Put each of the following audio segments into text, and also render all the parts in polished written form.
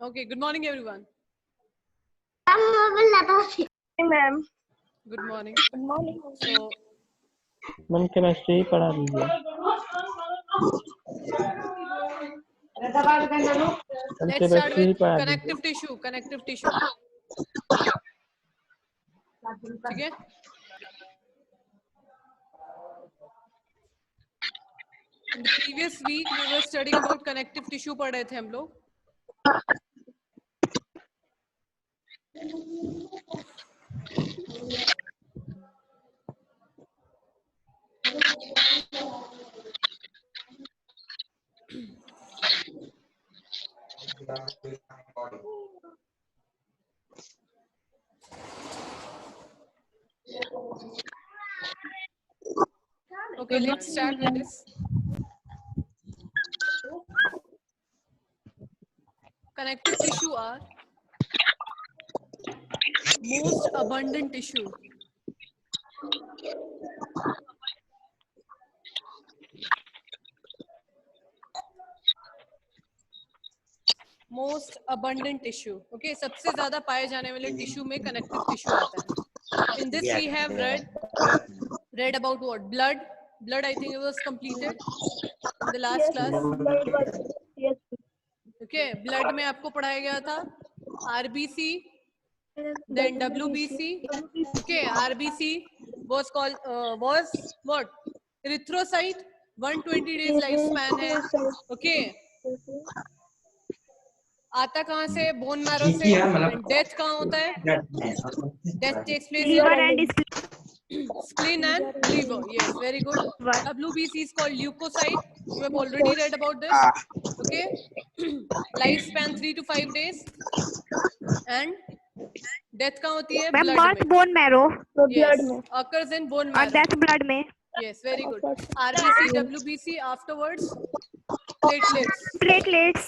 Okay, good morning everyone. Ma'am Good morning. Good morning. So ma'am chemistry पढ़ा दीजिए। let's start with connective tissue. Connective tissue. ठीक है? In the previous week we were studying about connective tissue पढ़ रहे थे हम लोग. Okay, let's start with this. Connective tissue are most abundant tissue. Most abundant tissue. Okay, सबसे ज़्यादा पाए जाने वाले tissue में connective tissue आता है. In this we have read about what? Blood. Blood, I think it was completed in the last class. Okay, blood में आपको पढ़ाया गया था RBC, then WBC. Okay, RBC was called was what? Erythrocyte. 120 days lifespan है. Okay. आता कहाँ से? Bone marrow से. डेथ कहाँ होता है? Death takes place in spleen and liver. Yes, very good. WBC is called leukocyte. You have already read about this. Okay. Lifespan 3 to 5 days. And death कहाँ होती है? मैम Blood बर्थ में. Bone marrow Yes, occurs in bone और marrow. Death blood में। Yes, very good. RBC, WBC, afterwards platelets. Platelets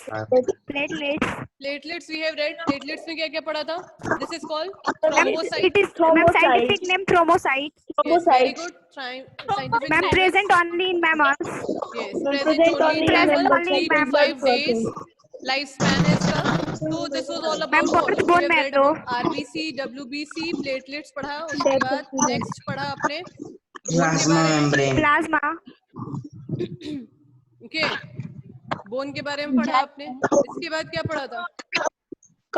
platelets Platelets we have read. Platelets में क्या क्या पढ़ा था? This is called ma'am thrombocyte. It is ma'am scientific name thrombocyte. Yes, very good. Scientific ma'am name is present only in mammals. yes, present only in Present mammal, only in 3 to 5 mammals. days lifespan है इसका. So this was all ma'am about what? birth We bone have read marrow। about RBC, WBC, platelets पढ़ा. उसके बाद next पढ़ा आपने bone के plasma बारे में. मेम्ब्रेन। प्लाज्मा। Okay, bone के बारे में पढ़ा आपने. इसके बाद क्या पढ़ा था?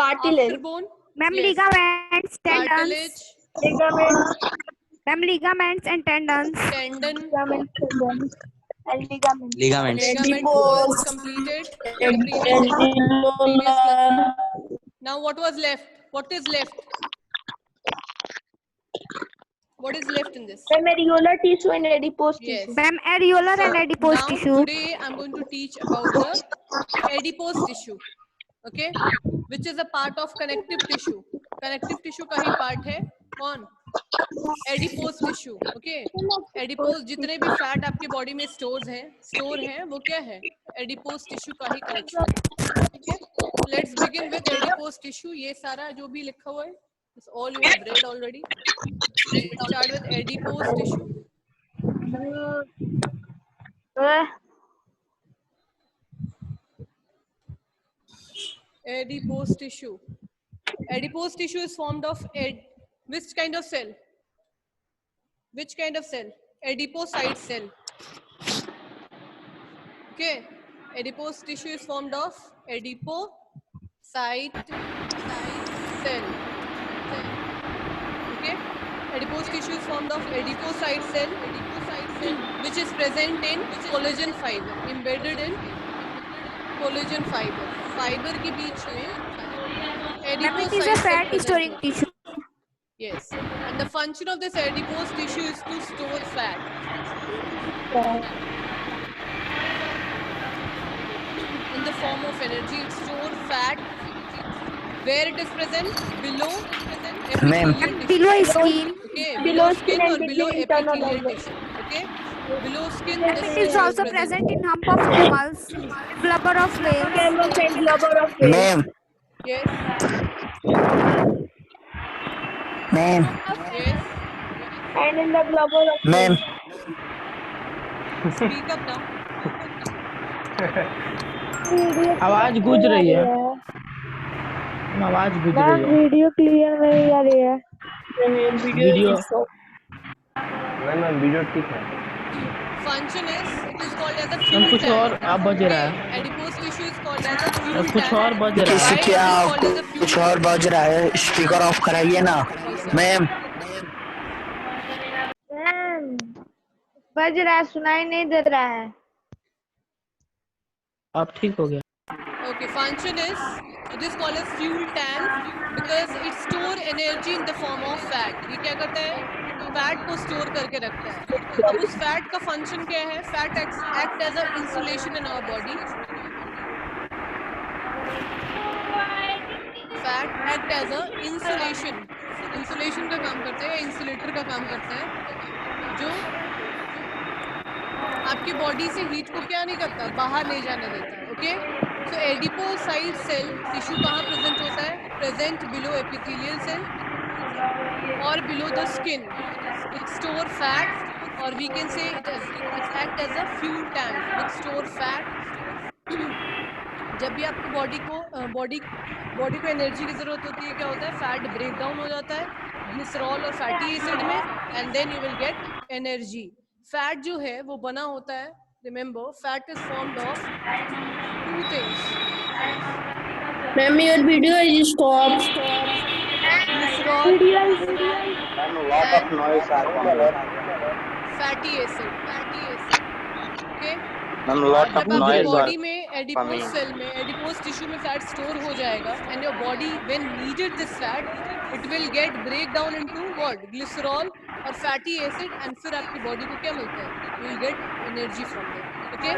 After bone. Ma'am Yes. Ligaments tendons. Cartilage, ma'am ligaments and tendons. tendon, ligament ligament was completed in the previous class. Now what was left? What is left? What is left in this? Areolar tissue and adipose Yes. tissue. Ma'am areolar and adipose Now tissue. today I'm going to teach about the adipose tissue. Okay, which is a part of connective tissue. Connective tissue का ही part है कौन? Adipose tissue. Okay, adipose जितने भी fat आपके body में store हैं वो क्या है? Adipose tissue का ही collection है. ठीक है? Let's begin with adipose tissue. ये सारा जो भी लिखा हुआ है, it's all you have read already. Let's start with adipose tissue. Adipose tissue. Adipose tissue is formed of which kind of cell? Which kind of cell? Adipocyte cell. Okay. Adipose tissue is formed of adipocyte cell. Okay. Adipose tissue is formed of adipocyte cell, which is present in collagen fiber, embedded in collagen fiber. Fiber के बीच में ma'am it is adipocyte a cell fat present storing होती है. Tissue. Yes, and the function of this adipose tissue is to store fat. In the form of energy, it stores fat. Where it is present? Below epithelial tissue. Below skin. Okay, below skin or below epithelial tissue. Okay, below skin. This It is tissue also present in hump of animals, blubber of whales. Ma'am Yes, ma'am yes. And in the blubber of ma'am Speak up now. आवाज गूंज रही है। आवाज गुज रही है। Video clear नहीं आ रही है। वीडियो मैम वीडियो ठीक है। Function is, it is called as a ma'am fuel कुछ और tank. आप बज रहा Okay, है। adipose tissue is called as a fuel कुछ tank. और बज रहा Why है। it is called as a fuel कुछ और बज रहा है, स्पीकर ऑफ कराइए ना मैम। मैम बज रहा है, सुनाई नहीं दे रहा है। अब ठीक हो गया। Okay, function is, it is called as fuel tank because it store energy in the form of fat. ये क्या करता है? फैट को स्टोर करके रखता है। अब उस फैट का फंक्शन क्या है? Fat act as a insulation in our body. Fat act as a insulation, insulation का काम करता है या इंसुलेटर का काम करता है, जो आपकी बॉडी से हीट को क्या नहीं करता, बाहर नहीं जाने देता। Okay, so adipocyte cell tissue कहाँ प्रेजेंट होता है? प्रेजेंट बिलो एपिथेलियल सेल और below the skin. It store fat और we can say it act as a fuel tank which store fat. जब भी आपको बॉडी को एनर्जी की जरूरत होती है, क्या होता है? फैट ब्रेक डाउन हो जाता है ग्लिसरॉल और फैटी एसिड में, and then you will get energy. Fat जो है वो बना होता है, remember fat is formed of two things. Ma'am, your video is stopped. Glycerol ma'am lot of noise are coming. Fatty acid. Okay, ma'am lot of जब आपकी noise are body में adipose coming. Cell में adipose tissue में fat store हो जाएगा, and your body when needed this fat it will get break down into what? Glycerol और fatty acid, and फिर आपकी बॉडी को क्या मिलता है? You will get energy from there. Okay,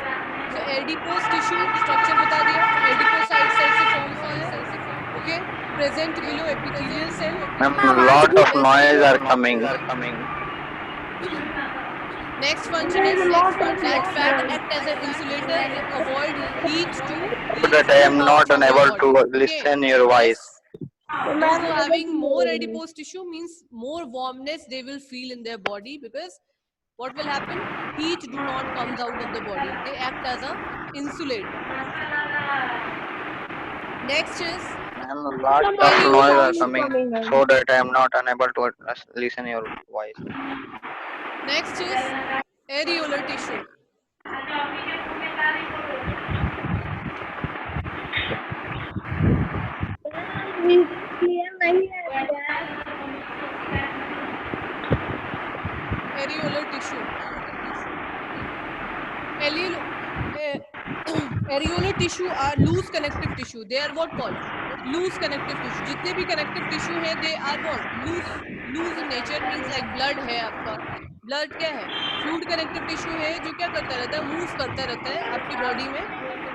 so adipose tissue structure बता दिया, एडिपोसाइट सेल से फॉर्म हुआ है। Okay, present below epithelial cell. Ma'am lot of noise are coming. Next function is that fat act as an insulator and avoid heat to So that I flow am out not from the unable body. to listen your voice. Those who are having more adipose tissue means more warmness they will feel in their body, because what will happen? Heat do not comes out of the body. They act as a insulator. Next is Ma'am, lot of noise are coming, so that I am not unable to listen your voice. next is areolar tissue. Areolar tissue. Areolar tissue are loose connective tissue. They are what called? Loose connective tissue. जितने भी connective tissue है, they are what? Loose in nature means like blood है आपका. Blood क्या है? Fluid connective tissue है जो क्या करता रहता है? Move करता रहता है आपकी body में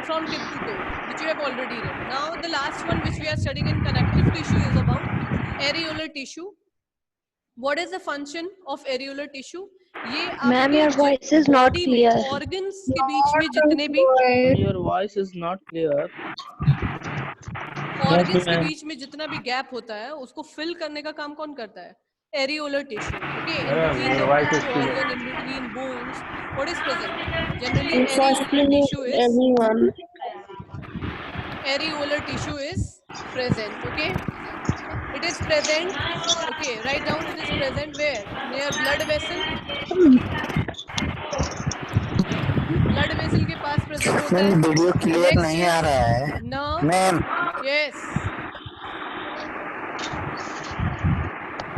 from tip to toe, which you have already read. Now the last one which we are studying in connective tissue is about areolar tissue. What is the function of areolar tissue? ये Ma'am, your voice is not body clear. में organs के बीच में जितने भी Your voice is not clear. organs के बीच में जितना भी gap होता है उसको fill करने का काम कौन करता है? Areolar tissue. Okay, in between the two organ, in between bones, what is present? Generally, areolar tissue is present. Okay, it is present. Okay, write down. It is present where? Near blood vessel. Blood vessel के पास present होता है. Video clear Next नहीं is आ रहा है nerve. Ma'am. Yes.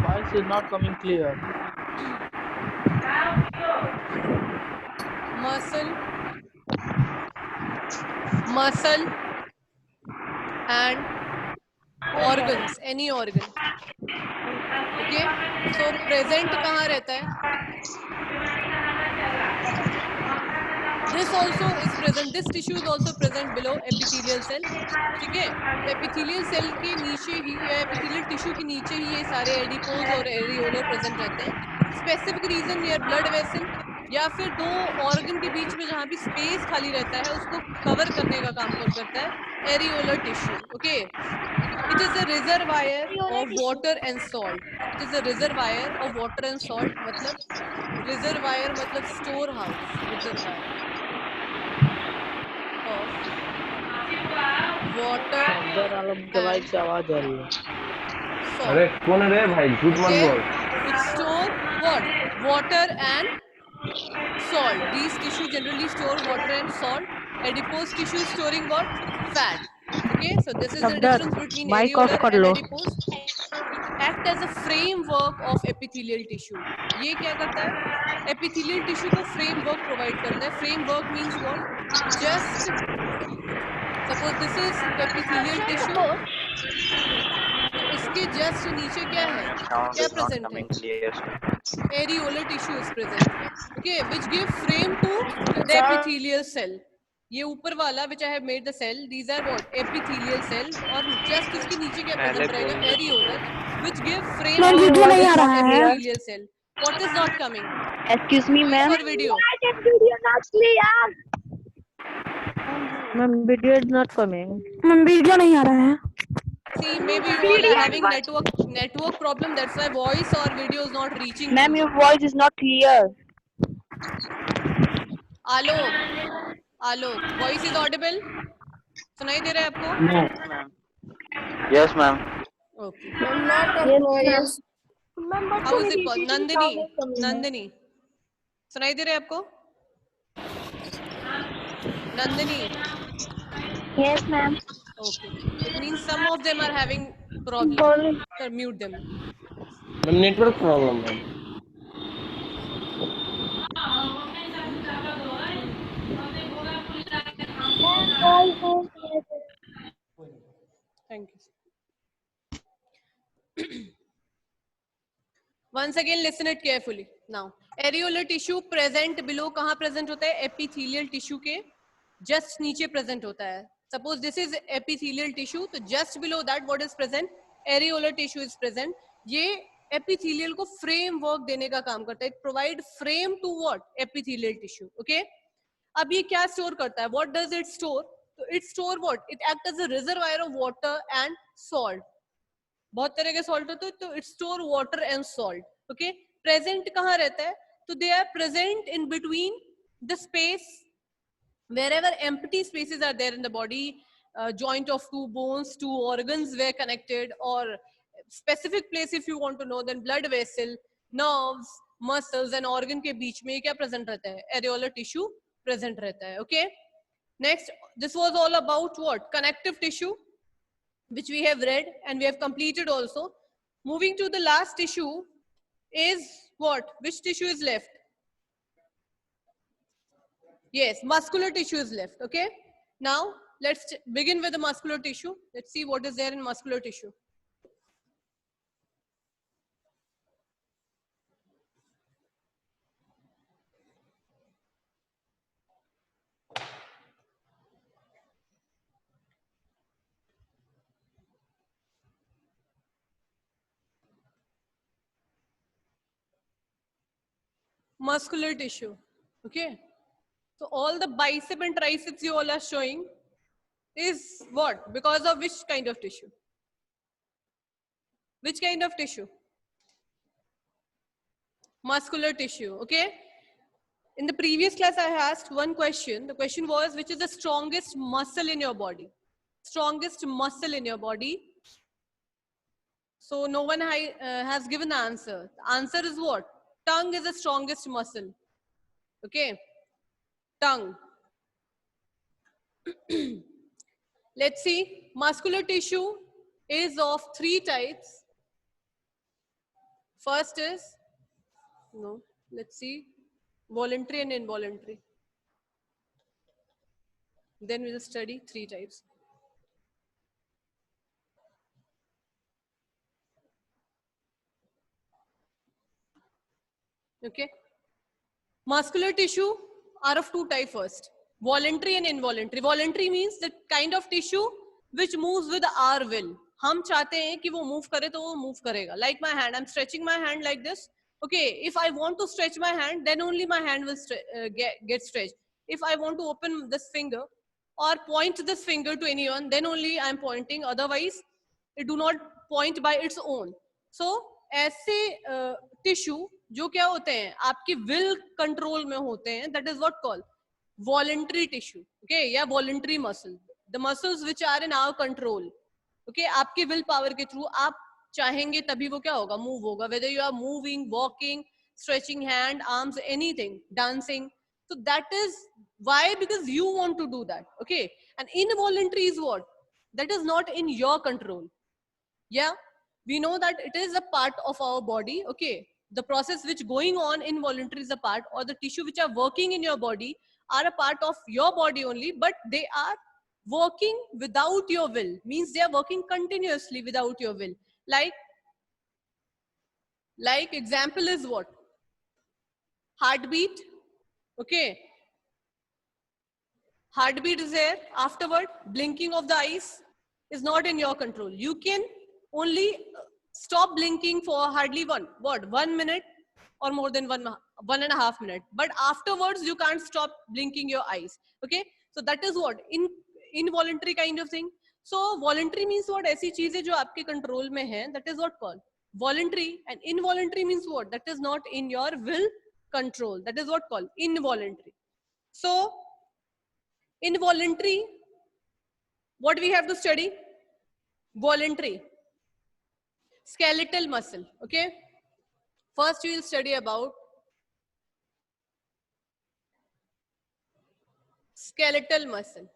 Voice is not coming clear. muscle and organs, any organ. Okay, so present कहाँ रहता है? This also is present. This tissue is also present below epithelial cell. ठीक है, epithelial cell के नीचे ही या epithelial tissue के नीचे ही ये सारे adipose और areolar present रहते हैं. Specific region near blood vessel या फिर दो organ के बीच में जहाँ भी space खाली रहता है उसको cover करने का काम कौन करता है? Areolar tissue. Okay, it is a reservoir of water and salt. It is a reservoir of water and salt. मतलब reservoir मतलब storehouse. Reservoir of water अंदर आलम के भाई से आवाज आ रही है. salt. अरे कौन है रे भाई, झूठ मत Okay, बोल. it store what? Water and salt. These tissue generally store water and salt. Adipose tissue is storing what? Fat. Okay, so this is the difference between areolar and adipose. It act as a framework of epithelial tissue. ये क्या करता है? Epithelial tissue को framework provide करता है. Framework means what? Just suppose this is epithelial tissue. तो इसके just नीचे क्या है? Sound क्या is not present है? coming clear, sir. Areolar tissue is present. Okay, which give frame to the epithelial cell. ये ऊपर वाला which I have made the cell, these are what? Epithelial cell. और just उसके नीचे क्या present रहेगा? Areolar, which give frame Ma'am, to video नहीं आ the रहा है. epithelial cell. What is not coming? Excuse me, Voice ma'am. or video? Video not clear. Ma'am, video is not coming. Ma'am, video नहीं आ रहा है. See, maybe you all are having network problem. That's why voice or video is not reaching. Ma'am, to you. your voice is not clear. Alok, voice is audible? सुनाई दे रहा है आपको? No. Yes, ma'am. Okay. Not a voice. How is it called? Nandini सुनाई दे रहा है आपको? Nandini. Yes, ma'am. Okay. It means some of them are having problem. So mute them. Network problem है. Thank you. Once again, listen it carefully. Now, areolar tissue present below. कहाँ present होता है? Epithelial tissue के just नीचे present होता है. Suppose this is epithelial tissue, तो just below that what is present? Areolar tissue is present. ये epithelial को framework देने का काम करता है. It provide frame to what? Epithelial tissue. Okay? अब ये क्या store करता है? What does it store? तो it store what? It act as a reservoir of water and salt. बहुत तरह के salt होते हैं, तो it store water and salt. Okay? Present कहाँ रहता है? तो they are present in between the space wherever empty spaces are there in the body, joint of two bones, two organs were connected, or specific place if you want to know, then blood vessel, nerves, muscles and organ के बीच में क्या present रहता है? Areolar tissue present रहता है. Okay? Next, this was all about what? Connective tissue, which we have read and we have completed also. Moving to the last tissue is what? Which tissue is left? Yes, muscular tissue is left. Okay. Now let's begin with the muscular tissue. Let's see what is there in muscular tissue. Muscular tissue. Okay. So all the bicep and triceps you all are showing is what? Because of which kind of tissue? Which kind of tissue? Muscular tissue. Okay. In the previous class, I asked one question. The question was, which is the strongest muscle in your body? Strongest muscle in your body. So no one has given the answer. The answer is what? Tongue is the strongest muscle. Okay. Tongue. Let's see. Muscular tissue is of 3 types. First is, let's see, voluntary and involuntary. Then we'll study 3 types. Okay. Muscular tissue are of 2 types first. Voluntary and involuntary. Voluntary means the kind of tissue which moves with our will. हम चाहते हैं कि वो move करे तो वो move करेगा. Like my hand, I'm stretching my hand like this. Okay, if I want to stretch my hand, then only my hand will get stretched. If I want to open this finger or point this finger to anyone, then only I'm pointing. Otherwise, it do not point by its own. So, ऐसे tissue जो क्या होते हैं आपकी will control में होते हैं, that is what called voluntary tissue. Okay, या voluntary muscle. the muscles which are in our control. Okay, आपके will power के through आप चाहेंगे तभी वो क्या होगा, move होगा, whether you are moving, walking, stretching hand, arms, anything, dancing. So that is why, because you want to do that. Okay, and involuntary is what? That is not in your control. Yeah, we know that it is a part of our body. Okay, the process which going on involuntary is a part, or the tissue which are working in your body are a part of your body only, but they are working without your will, means they are working continuously without your will. Like example is what? Heartbeat. Okay, heartbeat is there. Afterward, blinking of the eyes is not in your control. You can only stop blinking for hardly 1 minute or more than 1.5 minutes. But afterwards, you can't stop blinking your eyes. Okay, so that is what involuntary kind of thing. So voluntary means what? ऐसी चीजें जो आपके control में हैं, that is what called voluntary. And involuntary means what? That is not in your will control. That is what called involuntary. So involuntary, what we have to study? Voluntary, skeletal muscle. Okay, first we will study about skeletal muscle.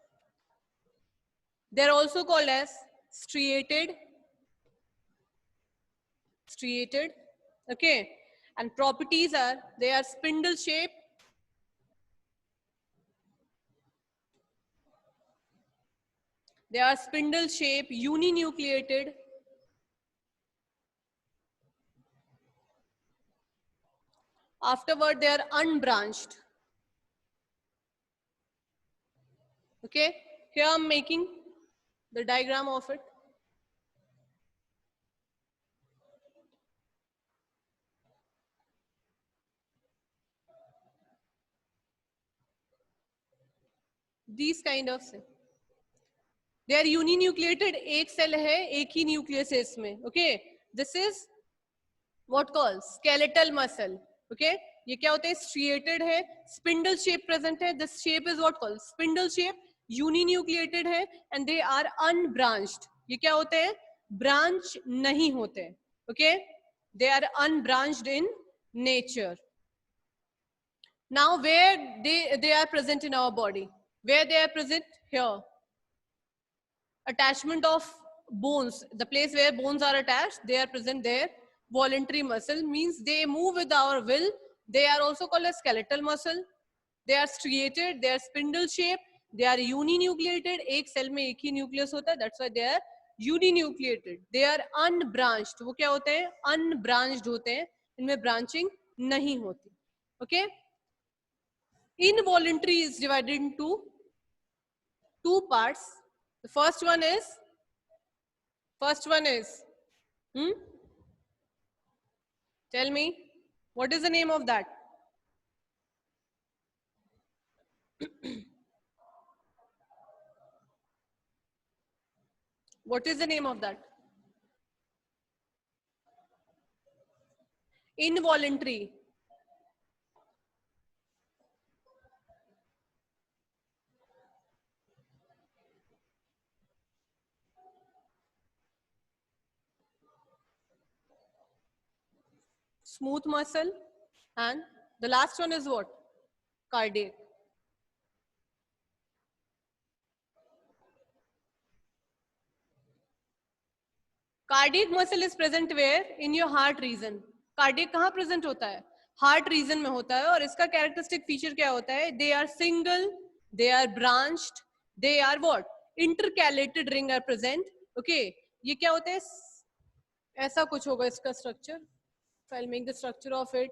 They're also called as striated. Okay, and properties are, they are spindle shape, uninucleated, afterward they are unbranched. Okay, here I'm making the diagram of it. These kind of things. They are uninucleated. एक cell है, एक ही nucleus है इसमें. Okay, this is what called skeletal muscle. Okay, ये क्या होते हैं? Striated है, spindle shape present है. This shape is what called spindle shape, uninucleated है, and they are unbranched. ये क्या होते हैं? Branch नहीं होते. Okay, they are unbranched in nature. Now where they are present in our body? Where they are present? Here. Attachment of bones, the place where bones are attached, they are present there. Voluntary muscle means they move with our will. They are also called as skeletal muscle. They are striated, they are spindle shaped, they are uninucleated. एक cell में एक ही nucleus होता है, that's why they are uninucleated. They are unbranched. वो क्या होते हैं? Unbranched होते हैं, इनमें branching नहीं होती. Okay, involuntary is divided into two parts. The first one is tell me, what is the name of that? What is the name of that? Involuntary. Smooth muscle, and the last one is what? Cardiac. Cardiac muscle is present where? In your heart region. Cardiac कहाँ present होता है? Heart region में होता है, और इसका characteristic feature क्या होता है? They are single, they are branched, they are what? Intercalated ring are present. Okay, ये क्या होता है? ऐसा कुछ होगा इसका structure. So I'll make the structure of it.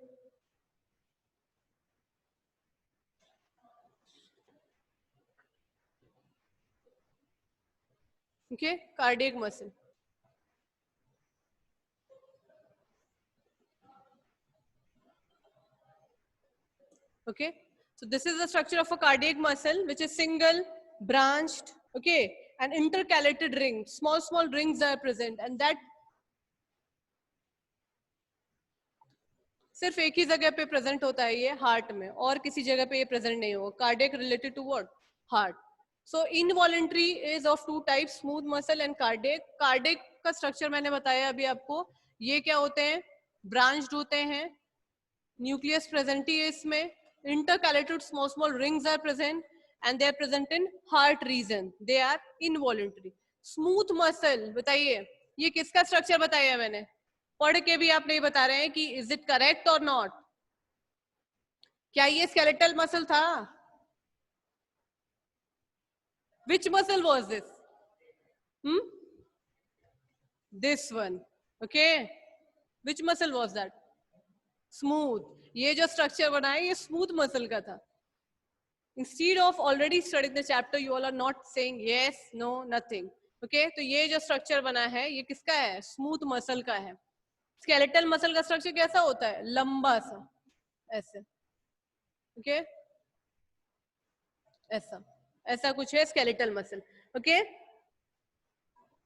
Okay, cardiac muscle. Okay, so this is the structure of a cardiac muscle, which is single, branched, okay, and intercalated ring. Small rings are present, and that सिर्फ एक ही जगह पे present होता है, ये heart में, और किसी जगह पे ये प्रेजेंट नहीं होगा. Cardiac related to what? Heart. So involuntary is of two types, smooth muscle and cardiac. Cardiac का structure मैंने बताया अभी आपको, ये क्या होते हैं, branched होते हैं, nucleus present ही है इसमें, intercalated small rings are present and they are present in heart region, they are involuntary. Smooth muscle बताइए, ये किसका structure बताया मैंने, पढ़ के भी आप नहीं बता रहे हैं कि is it correct or not? क्या ये skeletal muscle था? Which muscle was this? This one. Okay. Which muscle was that? Smooth. ये जो structure बना है ये smooth muscle का था. Instead of already studying the chapter, you all are not saying yes, no, nothing. Okay. तो ये जो structure बना है ये किसका है? Smooth muscle का है. Skeletal muscle का structure कैसा होता है? लंबा सा. ऐसे. Okay. ऐसा कुछ है skeletal muscle. Okay.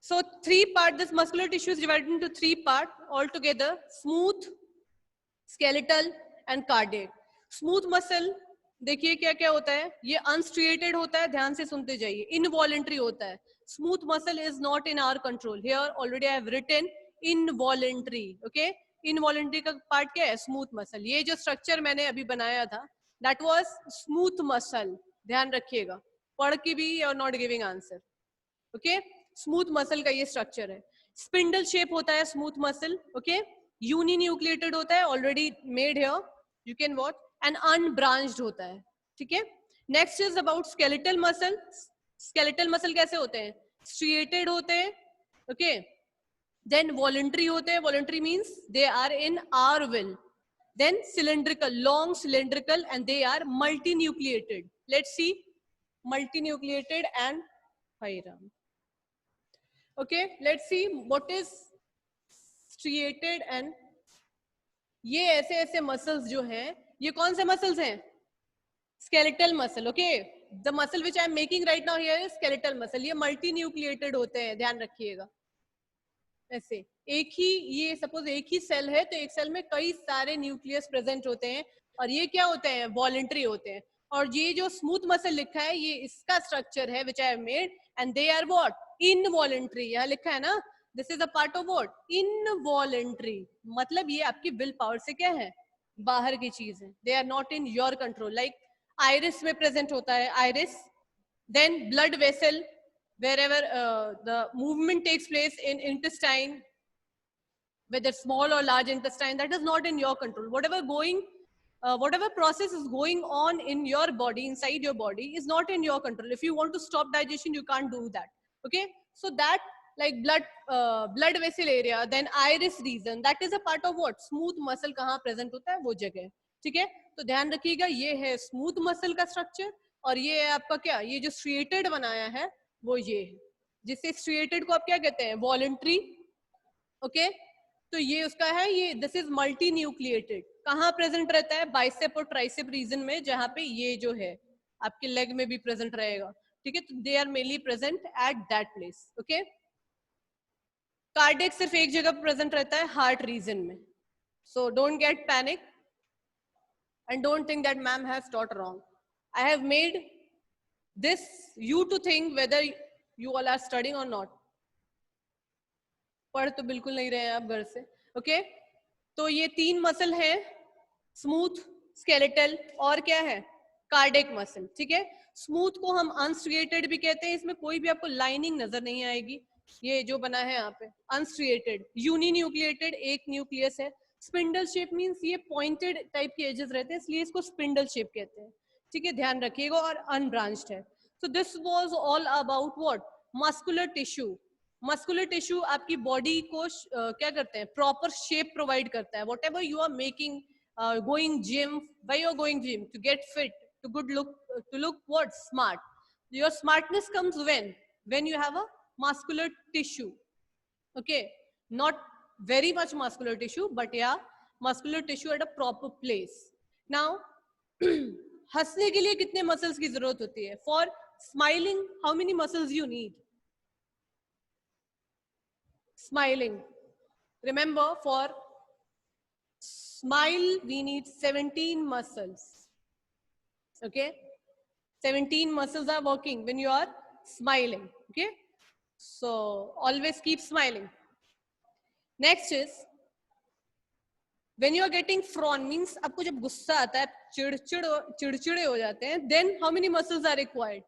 So three part, this muscular tissue is divided into three part altogether: smooth, skeletal and cardiac. Smooth muscle देखिए क्या क्या होता है, ये unstriated होता है, ध्यान से सुनते जाइए, involuntary होता है. Smooth muscle is not in our control. Here already I have written involuntary. Okay. Involuntary का part क्या है? Smooth muscle. ये जो structure मैंने अभी बनाया था, that was smooth muscle. ध्यान रखिएगा, पढ़ के भी और not giving answer. Okay. Smooth muscle का ये स्ट्रक्चर है. स्पिंडल शेप होता है स्मूथ मसल. ओके. यूनिन्यूक्लिएटेड होता है, already made here, you can watch, and unbranched होता है. ठीक है. Next is about skeletal muscle. Skeletal muscle कैसे होते हैं? स्ट्रिएटेड होते हैं. ओके. देन वॉलंटरी होते हैं. Voluntary means they are in our will. Then cylindrical, long cylindrical, and they are multinucleated. Let's see multinucleated and Hiram. Okay, let's see what is striated and ये ऐसे ऐसे muscles जो हैं, ये कौन से muscles हैं? Skeletal muscle. Okay, the muscle which I am making right now here is skeletal muscle. ये multinucleated होते हैं, ध्यान रखिएगा. ऐसे एक ही, ये सपोज एक ही सेल है तो एक सेल में कई सारे न्यूक्लियस प्रेजेंट होते हैं और ये क्या होते हैं? वॉलंटरी होते हैं. और ये जो स्मूथ मसल लिखा है ये इसका स्ट्रक्चर है which I have made and they are what? Involuntary. यहाँ लिखा है ना, this is a part of what? Involuntary. मतलब ये आपकी विल पावर से क्या है? बाहर की चीज है. They are not in your control. Like iris में प्रेजेंट होता है iris, then blood vessel, wherever the movement takes place in intestine, whether small or large intestine, that is not in your control. Whatever process is going on in your body, inside your body, is not in your control. If you want to stop digestion, you can't do that. Okay. So that, like blood vessel area, then iris region, that is a part of what? Smooth muscle. कहाँ present होता है? वो जगह. ठीक है. तो ध्यान रखिएगा, ये है smooth muscle का structure और ये है आपका क्या? ये जो striated बनाया है वो ये है, जिससे स्ट्रिएटेड को आप क्या कहते हैं? वॉलंटरी. ओके. तो ये उसका है, ये दिस इज मल्टी न्यूक्लिएटेड. कहाँ प्रेजेंट रहता है? बाइसेप और ट्राइसेप रीजन में, जहाँ पे ये जो है आपके लेग में भी प्रेजेंट रहेगा. ठीक है. तो they are mainly present at that place. Okay. Cardiac सिर्फ एक जगह प्रेजेंट रहता है, हार्ट रीजन में. So don't get panic and don't think that ma'am has taught wrong. I have made this you to think whether you all are studying or not. पढ़ तो बिल्कुल नहीं रहे हैं आप घर से. ओके. तो ये तीन मसल है, स्मूथ, स्केलेटल और क्या है? Cardiac muscle. ठीक है. स्मूथ को हम अनस्ट्रिएटेड भी कहते हैं. इसमें कोई भी आपको लाइनिंग नजर नहीं आएगी. ये जो बना है यहाँ पे अनस्ट्रिएटेड. यूनिन्यूक्लिएटेड, एक न्यूक्लियस है. स्पिंडल शेप मीन्स ये पॉइंटेड टाइप के एजेस रहते हैं, इसलिए इसको स्पिंडल शेप कहते हैं. ठीक है. ध्यान रखिएगा. और अनब्रांच्ड है. So this was all about what? Muscular tissue. Muscular tissue आपकी बॉडी को क्या करते हैं? प्रॉपर शेप प्रोवाइड करता है. Whatever you are making, going gym, why you are going gym? To get fit, to good look, to look what? Smart. Your smartness comes when you have a muscular tissue. Okay. Not very much muscular tissue, but yeah, muscular tissue at a proper place. Now हंसने के लिए कितने muscles की जरूरत होती है? For smiling how many muscles you need? Smiling, remember, for smile we need 17 muscles. Okay. 17 muscles are working when you are smiling. Okay, so always keep smiling. Next is when you are getting frown, means आपको जब गुस्सा आता है, चिड़चिड़े हो जाते हैं, then how many muscles are required?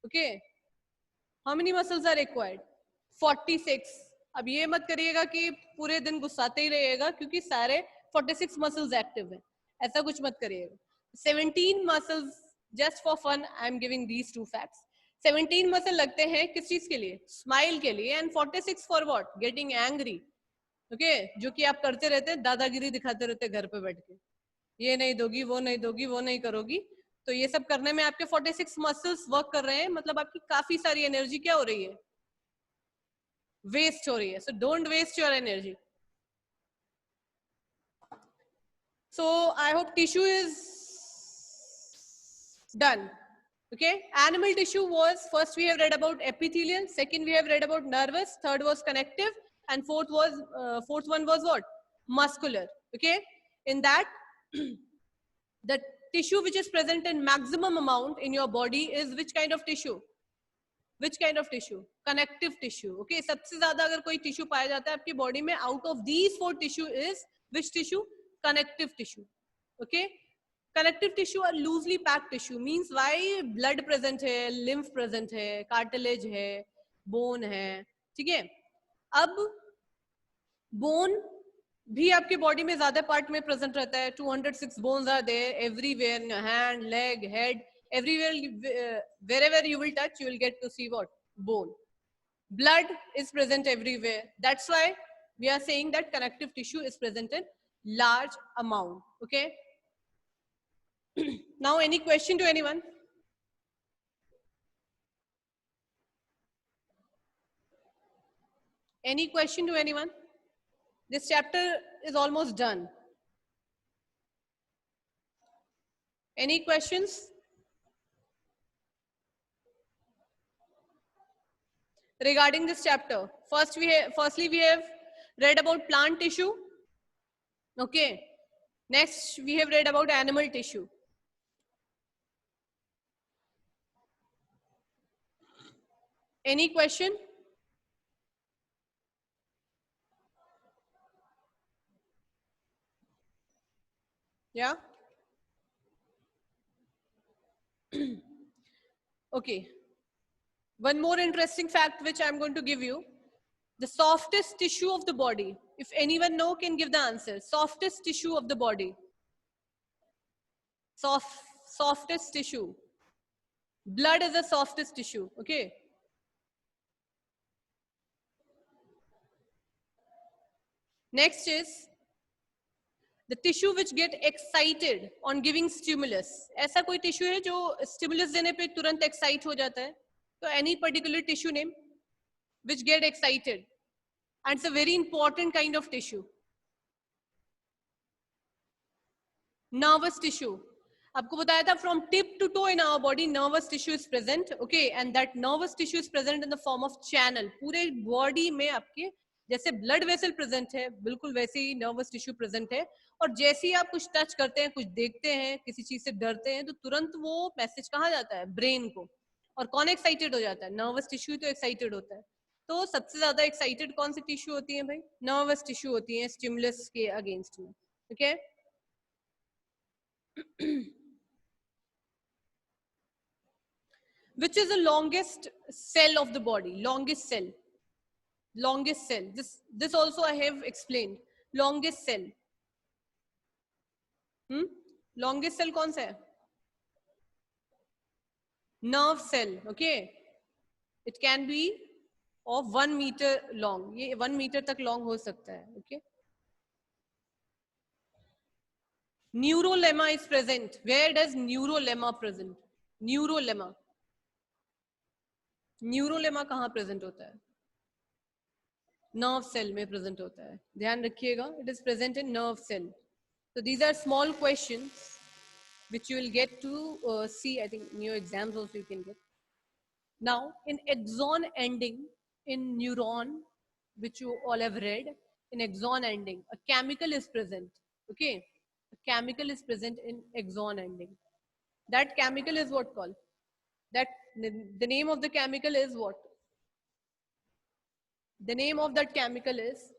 Okay, how many muscles are required? 46. अब ये मत करिएगा कि पूरे दिन गुस्साते ही रहिएगा क्योंकि सारे 46 मसल्स एक्टिव हैं, ऐसा कुछ मत करिएगा. 17 muscles, just for fun I am giving these two facts. 17 muscle लगते हैं किस चीज के लिए? स्माइल के लिए. And 46 for what? Getting angry. Okay, जो कि आप करते रहते हैं, दादागिरी दिखाते रहते हैं घर पे बैठ के, ये नहीं दोगी, वो नहीं दोगी, वो नहीं करोगी. तो ये सब करने में आपके 46 मसल्स वर्क कर रहे हैं, मतलब आपकी काफी सारी एनर्जी क्या हो रही है? वेस्ट हो रही है. So don't waste your energy. So I hope tissue is done. Okay, animal tissue was, first we have read about epithelial, second we have read about nervous, third was connective, and fourth one was what? Muscular. Okay, in that the tissue which is present in maximum amount in your body is which kind of tissue? Which kind of tissue? Connective tissue. Okay, सबसे ज्यादा अगर कोई tissue पाया जाता है आपकी body में, out of these 4 tissue is which tissue? Connective tissue. Okay, connective tissue और loosely packed tissue means why blood present है, lymph present है, cartilage है, bone है. ठीक है, अब bone भी आपके बॉडी में ज्यादा पार्ट में प्रेजेंट रहता है. 206 bones are there everywhere in your hand, leg, head, everywhere. Wherever you will touch, you will get to see what? Bone. Blood is present everywhere. That's why we are saying that connective tissue is present in large amount. Okay. Now, any question to anyone? Any question to anyone? This chapter is almost done. Any questions? Regarding this chapter, firstly we have read about plant tissue. Okay. Next we have read about animal tissue. Any question? Yeah. Okay. One more interesting fact which I'm going to give you. The softest tissue of the body. If anyone know, can give the answer. Softest tissue of the body. Softest tissue. Blood is the softest tissue. Okay. Next is the tissue which get excited on giving stimulus. ऐसा कोई tissue है जो stimulus देने पे तुरंत excite हो जाता है? तो any particular tissue name which get excited, and it's a very important kind of tissue. Nervous tissue. आपको बताया था from tip to toe in our body nervous tissue is present. Okay, and that nervous tissue is present in the form of channel. पूरे body में आपके जैसे blood vessel present है, बिल्कुल वैसे ही nervous tissue present है. और जैसे ही आप कुछ टच करते हैं, कुछ देखते हैं, किसी चीज से डरते हैं, तो तुरंत वो मैसेज कहाँ जाता है? ब्रेन को. और कौन एक्साइटेड हो जाता है? नर्वस टिश्यू तो एक्साइटेड होता है. तो सबसे ज्यादा एक्साइटेड कौन सी टिश्यू होती है भाई? नर्वस टिश्यू होती है स्टिमुलस के अगेंस्ट में. Okay. Which is the longest cell of the body? Longest cell. Longest cell. This also I have explained. Longest cell. Longest cell कौन सा है? Nerve cell. Okay. It can be of 1 meter long. ये 1 meter तक long हो सकता है. Okay. Neurolemma is present. Where does neurolemma present? Neurolemma. Neurolemma कहाँ present होता है? Nerve cell में present होता है. ध्यान रखिएगा. It is present in nerve cell. So these are small questions which you will get to see. I think in your exams also you can get. Now in axon ending in neuron, which you all have read, in axon ending, a chemical is present. Okay. A chemical is present in axon ending. That chemical is what called? That the name of the chemical is what? The name of that chemical is?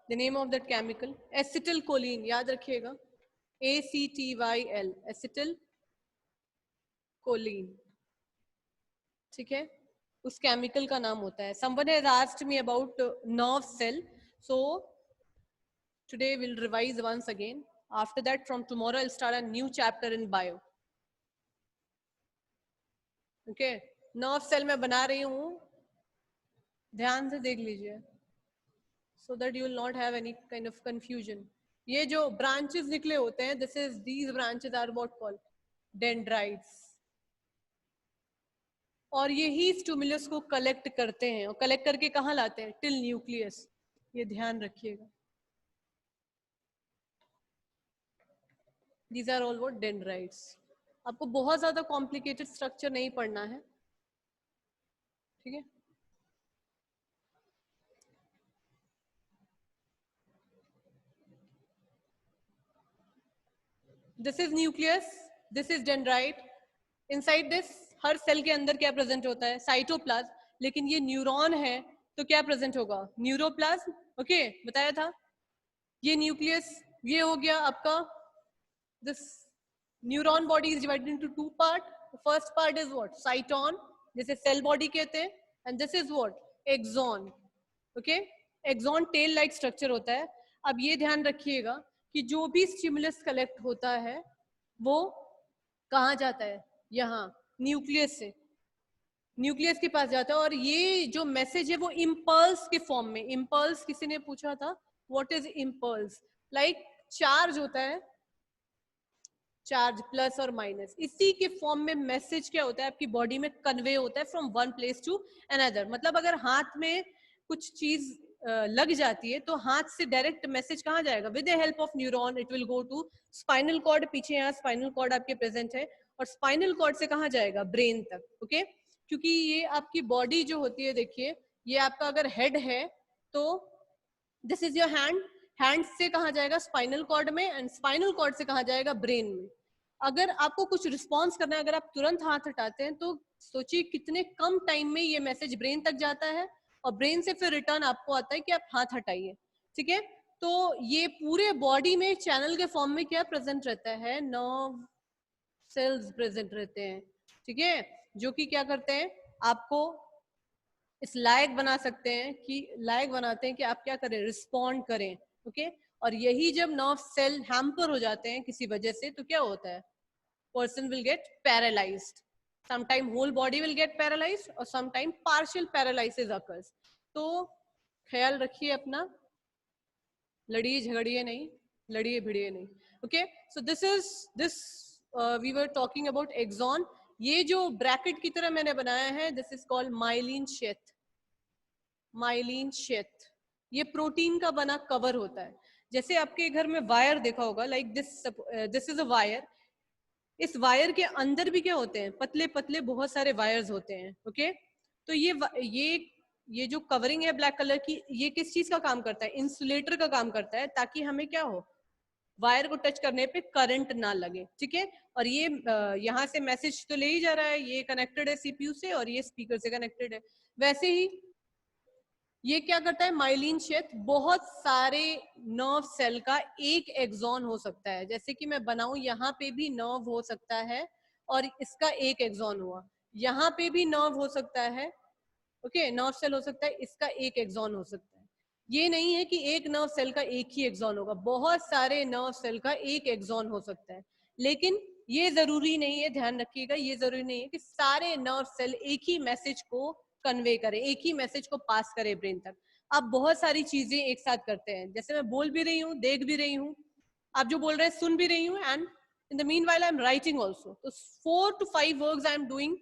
The name of that chemical? Acetylcholine. याद रखिएगा. ACTYL. Acetylcholine. ठीक है? उस chemical का नाम होता है. Someone has asked me about nerve cell. So today we'll revise once again. After that, from tomorrow, I'll start a new chapter in bio. Okay? Nerve cell मैं बना रही हूँ. ध्यान से देख लीजिए. So that you will not have any kind of confusion. ये जो branches निकले होते हैं, these branches are what called? Dendrites. और यही स्टिमुलस को कलेक्ट करते हैं और कलेक्ट करके कहाँ लाते हैं? Till nucleus. ये ध्यान रखिएगा. These are all what? Dendrites. आपको बहुत ज्यादा कॉम्प्लिकेटेड स्ट्रक्चर नहीं पढ़ना है. ठीक है? This is nucleus, this is dendrite. Inside this, हर सेल के अंदर क्या प्रेजेंट होता है? साइटोप्लाज्म. लेकिन ये न्यूरॉन है तो क्या प्रेजेंट होगा? न्यूरोप्लाज्म. ओके, बताया था. ये न्यूक्लियस, ये हो गया आपका. This neuron body is divided into two parts. The first part is what? Cyton, जिसे cell body कहते हैं. And this is what? Axon. Okay? Axon tail like structure होता है. अब ये ध्यान रखिएगा कि जो भी स्टिमुलस कलेक्ट होता है वो कहाँ जाता है? यहाँ न्यूक्लियस से, न्यूक्लियस के पास जाता है. और ये जो मैसेज है वो इम्पल्स के फॉर्म में. इम्पल्स किसी ने पूछा था, what is impulse? Like charge होता है, चार्ज प्लस और माइनस, इसी के फॉर्म में मैसेज क्या होता है? आपकी बॉडी में कन्वे होता है from one place to another. मतलब अगर हाथ में कुछ चीज लग जाती है तो हाथ से डायरेक्ट मैसेज कहाँ जाएगा? With the help of neuron it will go to spinal cord. पीछे यहाँ स्पाइनल कॉर्ड आपके प्रेजेंट है. और स्पाइनल कॉर्ड से कहाँ जाएगा? ब्रेन तक. ओके? क्योंकि ये आपकी बॉडी जो होती है, देखिए ये आपका अगर हेड है तो this is your hand. Hand से कहाँ जाएगा? स्पाइनल कॉर्ड में. एंड स्पाइनल कॉर्ड से कहाँ जाएगा? ब्रेन में. अगर आपको कुछ रिस्पॉन्स करना है, अगर आप तुरंत हाथ हटाते हैं तो सोचिए कितने कम टाइम में ये मैसेज ब्रेन तक जाता है और ब्रेन से फिर रिटर्न आपको आता है कि आप हाथ हटाइए. ठीक है? तो ये पूरे बॉडी में चैनल के फॉर्म में क्या प्रेजेंट रहता है? नर्व सेल्स प्रेजेंट रहते हैं. ठीक है? जो कि क्या करते हैं? आपको इस लायक बना सकते हैं कि लायक बनाते हैं कि आप क्या करें? रिस्पॉन्ड करें. ओके? और यही जब नर्व सेल हैम्पर हो जाते हैं किसी वजह से तो क्या होता है? Person will get paralysed. Sometime whole body will get paralyzed or sometime partial paralysis occurs. तो ख्याल रखिए अपना, लड़िए झगड़िए नहीं, लड़िए भिड़िए नहीं. Okay? So we were talking about axon. ये जो ब्रैकेट की तरह मैंने बनाया है, this is called myelin sheath. myelin sheath. ये प्रोटीन का बना कवर होता है. जैसे आपके घर में वायर देखा होगा, like this is a wire. इस वायर के अंदर भी क्या होते हैं? पतले पतले बहुत सारे वायर्स होते हैं. ओके? तो ये जो कवरिंग है ब्लैक कलर की, ये किस चीज का काम करता है? इंसुलेटर का काम करता है, ताकि हमें क्या हो? वायर को टच करने पे करंट ना लगे. ठीक है? और ये यहाँ से मैसेज तो ले ही जा रहा है, ये कनेक्टेड है सीपीयू से और ये स्पीकर से कनेक्टेड है. वैसे ही ये क्या करता है? माइलिन शेथ बहुत सारे नर्व सेल का एक एक्सॉन हो सकता है. जैसे कि मैं बनाऊं, यहाँ पे भी नर्व हो सकता है और इसका एक एक्सॉन हुआ. यहाँ पे भी नर्व हो सकता है. ओके? नर्व सेल हो सकता है, इसका एक एक्सॉन हो सकता है. ये नहीं है कि एक नर्व सेल का एक ही एक्सॉन होगा, बहुत सारे नर्व सेल का एक एक्सॉन हो सकता है. लेकिन ये जरूरी नहीं है, ध्यान रखिएगा, ये जरूरी नहीं है कि सारे नर्व सेल एक ही मैसेज को कन्वे करें, एक ही मैसेज को पास करें ब्रेन तक. आप बहुत सारी चीजें एक साथ करते हैं. जैसे मैं बोल भी रही हूँ, देख भी रही हूँ, आप जो बोल रहे हैं सुन भी रही हूँ, and in the meanwhile I am writing also. तो 4 to 5 works I am doing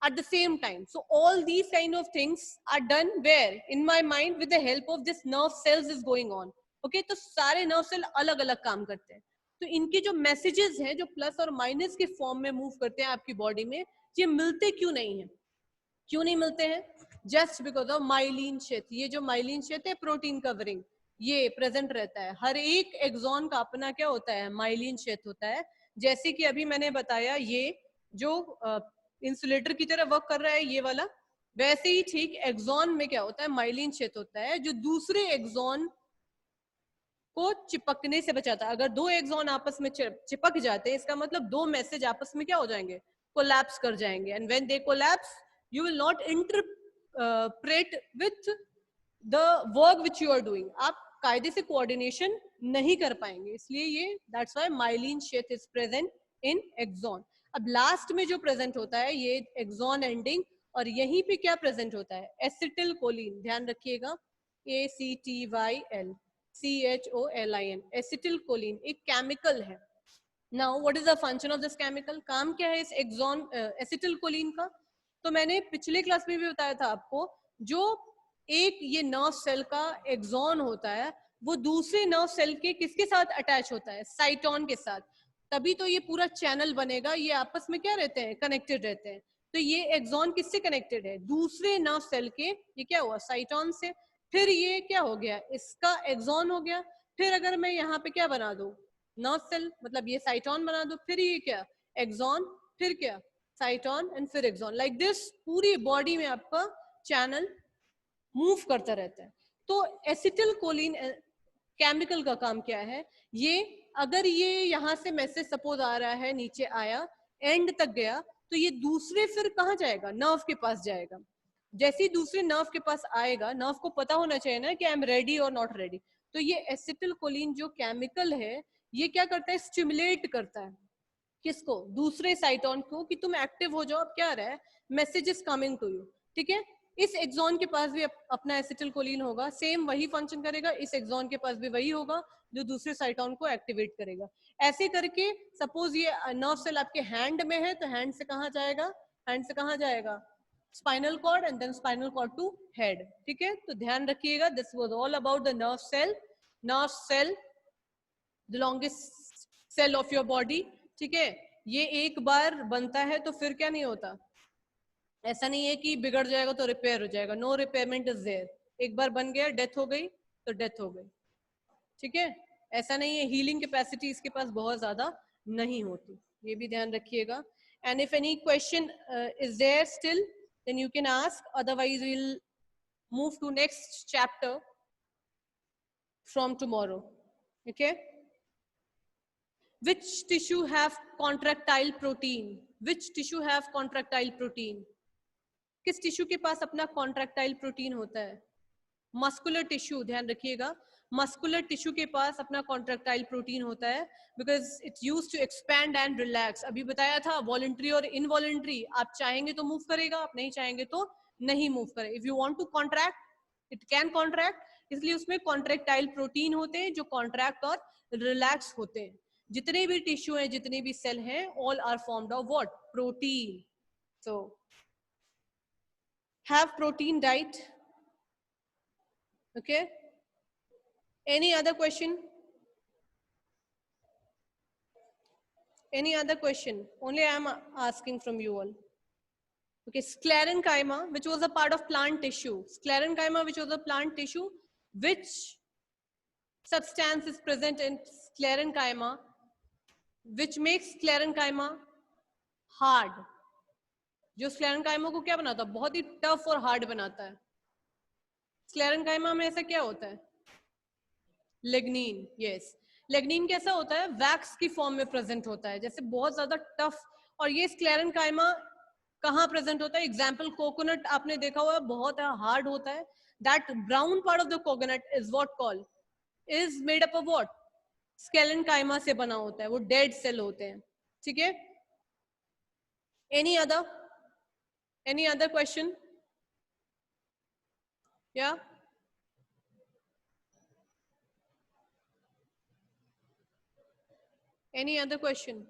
at the same time. So all these kind of things are done where? In my mind, with the help of this nerve cells is going on. Okay? तो सारे nerve cell अलग अलग काम करते हैं. तो इनके जो मैसेजेस हैं, जो प्लस और माइनस के फॉर्म में मूव करते हैं आपकी बॉडी में, ये मिलते क्यों नहीं है? क्यों नहीं मिलते हैं? Just because of myelin sheath. ये जो माइलिन शेथ है, प्रोटीन कवरिंग, ये प्रेजेंट रहता है। हर एक एक्सॉन का अपना क्या होता है, माइलिन क्षेत्र होता है। जैसे कि अभी मैंने बताया ये जो इंसुलेटर की तरह वर्क कर रहा है ये वाला, वैसे ही ठीक एक्सॉन में क्या होता है, माइलिन क्षेत्र होता है जो दूसरे एक्सॉन को चिपकने से बचाता है। अगर दो एक्सॉन आपस में चिपक जाते हैं, इसका मतलब दो मैसेज आपस में क्या हो जाएंगे, कोलैप्स कर जाएंगे। And when they collapse you will not interpret with the work which you are doing, आप कायदे से कोऑर्डिनेशन नहीं कर पाएंगे। इसलिए ये दैट्स व्हाई माइलिन क्षेत्र इज प्रेजेंट इन एक्सॉन। अब लास्ट में जो प्रेजेंट होता है ये एक्सॉन एंडिंग, और यहीं पे क्या प्रेजेंट होता है, एसिटिल कोलिन। ध्यान रखिएगा, ACTYL CHOLIN, एसिटिल कोलिन एक केमिकल है। Now what is the function of this chemical, काम क्या है इस एक्सॉन एसिटिल कोलिन का? तो मैंने पिछले क्लास में भी बताया था आपको, जो एक ये नर्व सेल का एक्सॉन होता है वो दूसरे नर्व सेल के किसके साथ अटैच होता है, साइटोन के साथ। तभी तो ये पूरा चैनल बनेगा, ये आपस में क्या रहते हैं, कनेक्टेड रहते हैं। तो ये एक्सॉन किससे कनेक्टेड है, दूसरे नर्व सेल के, ये क्या हुआ, साइटोन से। फिर ये क्या हो गया, इसका एक्सॉन हो गया। फिर अगर मैं यहाँ पे क्या बना दूं, नर्व सेल, मतलब ये साइटोन बना दो, फिर ये क्या, एक्सॉन, फिर क्या, साइटोन, एंड फिर एक्सॉन। लाइक दिस पूरी बॉडी में आपका चैनल मूव करता रहता है। तो एसिटिल कोलिन केमिकल का काम क्या है, ये अगर ये यहाँ से मैसेज सपोज आ रहा है, नीचे आया, एंड तक गया, तो ये दूसरे फिर कहाँ जाएगा, नर्व के पास जाएगा। जैसे ही दूसरे नर्व के पास आएगा, नर्व को पता होना चाहिए ना कि आई एम रेडी और नॉट रेडी। तो ये एसिटिल कोलिन जो केमिकल है, ये क्या करता है, स्टिमुलेट करता है किसको, दूसरे साइटोन को, कि तुम एक्टिव हो जाओ। अब क्या रहा है, message is coming to you, ठीक है। इस एक्सॉन के पास भी अपना एसिटिल कोलिन होगा, सेम वही फंक्शन करेगा। इस एक्सॉन के पास भी वही होगा जो दूसरे साइटोन को एक्टिवेट करेगा। ऐसे करके सपोज ये नर्व सेल आपके हैंड में है, तो हैंड से कहाँ जाएगा, हैंड से कहाँ जाएगा, spinal cord, and then spinal cord to head, ठीक है। तो ध्यान रखिएगा, this was all about the nerve cell. Nerve cell the longest cell of your body, ठीक है। ये एक बार बनता है तो फिर क्या नहीं होता, ऐसा नहीं है कि बिगड़ जाएगा तो रिपेयर हो जाएगा, नो रिपेयरमेंट इज देयर। एक बार बन गया, डेथ हो गई तो डेथ हो गई, ठीक है। ऐसा नहीं है, हीलिंग कैपेसिटी इसके पास बहुत ज्यादा नहीं होती, ये भी ध्यान रखिएगा। And if any question is there still, then you can ask, otherwise we will move to next chapter from tomorrow, okay? Which tissue have contractile protein? Which tissue have contractile protein? किस tissue के पास अपना contractile protein होता है, muscular tissue. ध्यान रखिएगा, muscular tissue के पास अपना contractile protein होता है, because it's used to expand and relax. अभी बताया था वॉलंटरी और इनवॉलंटरी, आप चाहेंगे तो मूव करेगा, आप नहीं चाहेंगे तो नहीं मूव करेगा। If you want to contract it can contract, इसलिए उसमें कॉन्ट्रैक्टाइल प्रोटीन होते हैं जो कॉन्ट्रैक्ट और रिलैक्स होते हैं। जितने भी टिश्यू हैं, जितने भी सेल हैं, all are formed of what, protein. So have protein diet, okay? Any other question? Any other question? Only I am asking from you all. Okay, sclerenchyma, which was a part of plant tissue. Sclerenchyma, which was a plant tissue, which substance is present in sclerenchyma, which makes sclerenchyma hard? जो sclerenchyma को क्या बनाता है, बहुत ही tough और hard बनाता है। Sclerenchyma में ऐसा क्या होता है, लिग्निन। यस, लिग्निन कैसा होता है, वैक्स की फॉर्म में प्रेजेंट होता है, जैसे बहुत ज्यादा टफ। और ये स्क्लेरेंकाइमा कहाँ प्रेजेंट होता है, एग्जाम्पल कोकोनट आपने देखा हुआ है, बहुत हार्ड होता है। That brown part of the coconut is what called, is made up of what, sclerenchyma से बना होता है, वो डेड सेल होते हैं, ठीक है। Any other question? Yeah? Any other question?